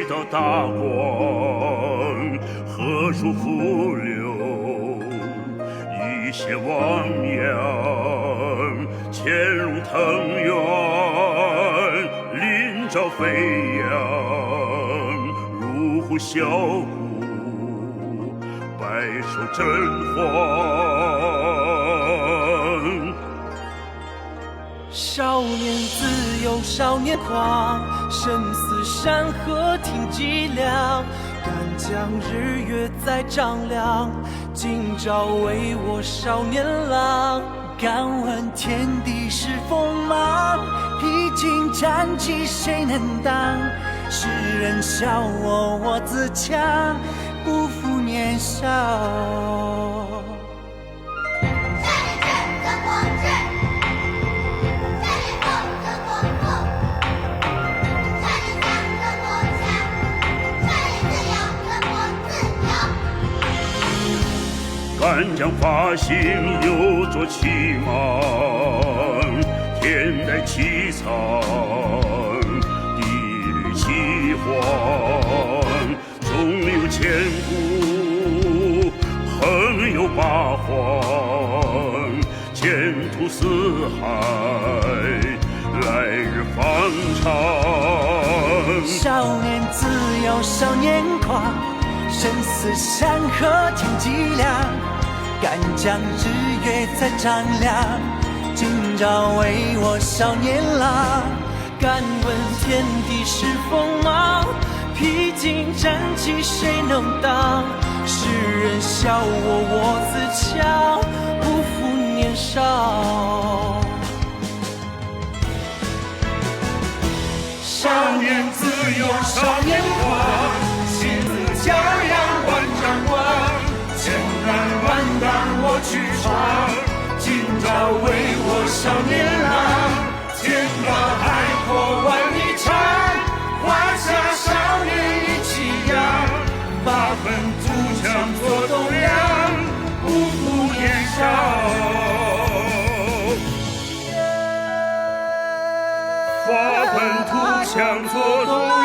道大光，何处伏流？一泻汪洋，潜入藤原，林照飞扬，入虎啸骨，百兽震惶。少年自由，少年狂，生死山河听脊梁。敢将日月再丈量，今朝为我少年郎。敢问天地是锋芒，披荆斩棘谁能当？世人笑我，我自强，不负年少。敢将发心又作其芒，天带凄惨，地履其荒。纵有千古，横有八荒，前途似海，来日方长。少年自由，少年狂，生死山河听脊梁。敢将日月再丈量，今朝为我少年郎。敢问天地是锋芒，披荆斩棘谁能当？世人笑我，我自强，不负年少。少年自由，少年狂，心自骄阳万丈光。千难万难我去闯，今朝为我少年郎。天高海阔万里长，华夏少年一起扬。发愤图强做栋梁，不负年少。发愤图强做栋梁。